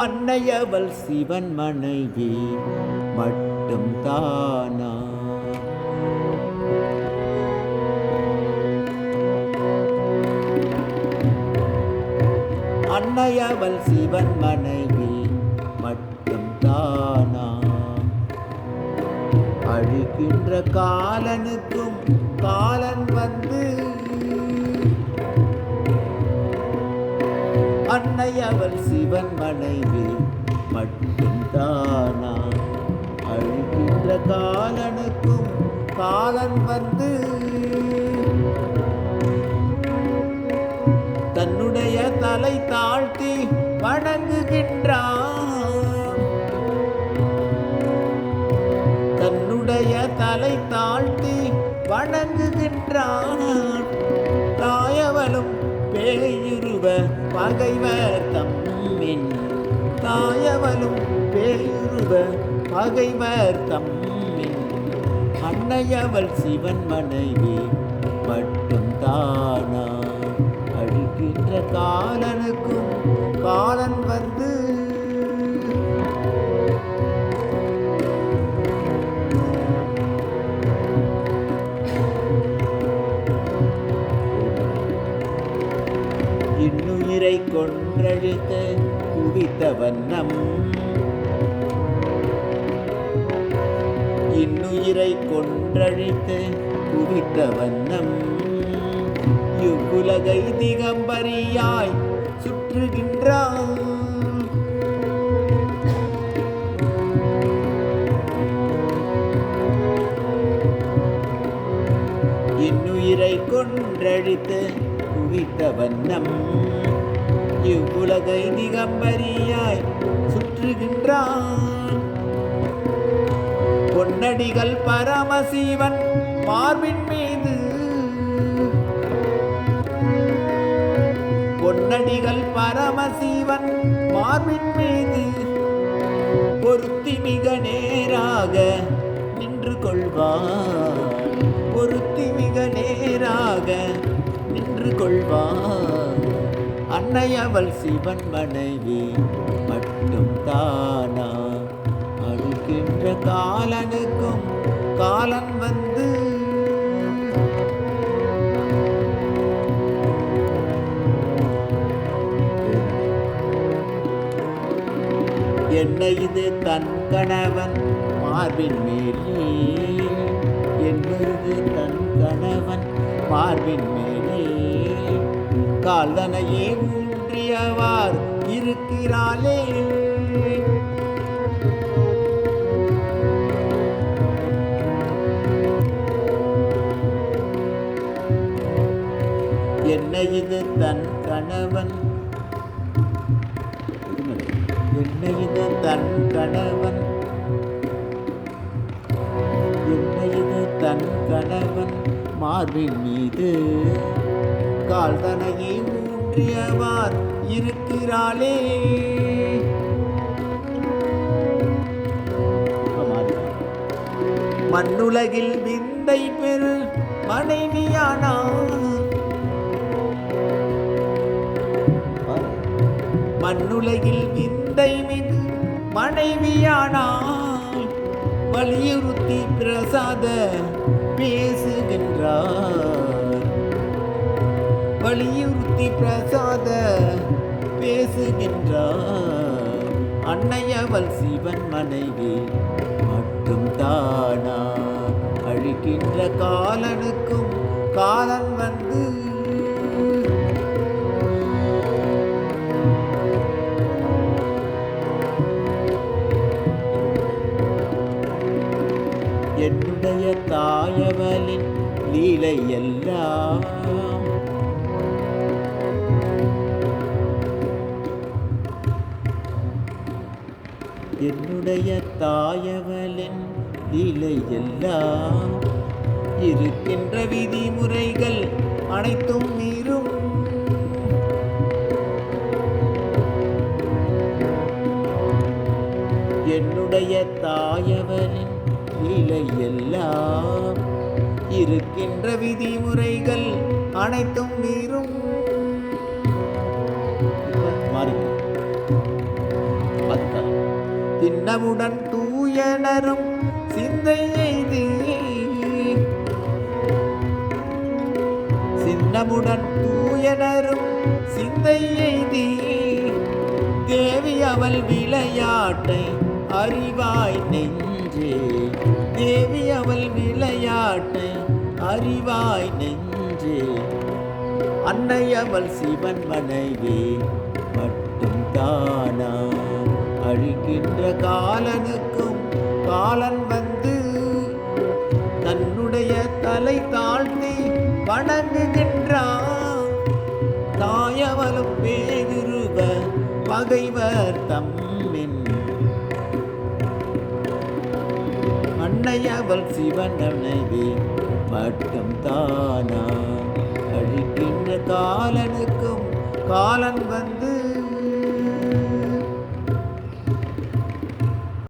அன்னையவள் சிவன் மனைவி மட்டும் தானா? அன்னையவள் சிவன் மனைவி மட்டும் தானா? அழிக்கின்ற காலனுக்கும் காலன் வந்து அன்னையவள் சிவன் மனைவி மட்டும் தானா? அழிக்கின்ற காலனுக்கும் காலன் வந்து தன்னுடைய தலை தாழ்த்தி வணங்குகின்றான். தன்னுடைய தலை தாழ்த்தி வணங்குகின்றான். தாயவளும் பேயுருவ பகைவர் தம்மின். தாயவளும் பேயுருவ பகைவர் தம்மின். அன்னையவள் சிவன் மனைவி மட்டும் தானா? அழிக்கின்ற காலனுக்கும் காலன் வந்து இன்னுயிரை கொன்றழித்து குவித்த வண்ணம். இன்னுயிரை கொன்றழித்து குவித்த வண்ணம் இவ்வுலகை திகம்பரியாய் சுற்றுகின்றான். இன்னுயிரை கொன்றழித்து குவித்த வண்ணம் இவ்வுலகை திகம்பரியாய் சுற்றுகின்றான். பொன்னடிகள் பரமசிவன் மார்பின் மீது. பொன்னடிகள் பரமசிவன் மார்பின் மீது பொருத்தி மிக நேராக நின்று கொள்வார். பொருத்தி மிக நேராக நின்று கொள்வார். அன்னையவள் சிவன் மனைவி மட்டும் தானா? அழுக்கின்ற காலனுக்கும் காலன் வந்து என்ன இது தன் கணவன் மார்பின் மேலே. என்னது தன் கணவன் மார்பின் மேலே கால்தனையே ஊன்றியவார் இருக்கிறாளே. என்ன இது தன் கணவன். என்ன இது தன் கணவன். என்ன இது தன் கணவன் மார்பின் மீது கால்தனையை ஊன்றியவார் இருக்கிறாளே. மண்ணுலகில் விந்தை பெரு மனைவியானார். மண்ணுலகில் விந்தை மிகு மனைவியானாள். வலியுறுத்தி பிரசாத பேசுகின்றார். வலியுறுத்தி பிரசாத பேசுகின்றார். அன்னையவள் சிவன் மனைவி மட்டும் தானா? அழிக்கின்ற காலனுக்கும் காலன் வந்து என்னுடைய தாயவளின் லீலை எல்லாம். என்னுடைய தாயவளின் லீலை எல்லாம் இருக்கின்ற விதிமுறைகள் அனைத்தும் மீறும். என்னுடைய தாயவளின் லீலை எல்லாம் இருக்கின்ற விதிமுறைகள் அனைத்தும் மீறும். சின்னமுடன் தூயனரும் சிந்தை எய்தி சின்னமுடன் தூயனரும் சிந்தை எய்தி தேவி அவள் விளையாட்டை அறிவாய் நெஞ்சே தேவி அவள் விளையாட்டை அறிவாய் நெஞ்சே அன்னை அவள் சிவன் மனைவி மட்டும் தானா அழிக்கின்ற காலனுக்கும் காலன் வந்து தன்னுடைய தலை தாழ்த்தி வணங்குகின்றான் தாயவளும் பேருருவ பகைவர் தம்மின் அன்னை அவள் சிவன் மனைவி மட்டும் தானா அழிக்கின்ற காலனுக்கும் காலன் வந்து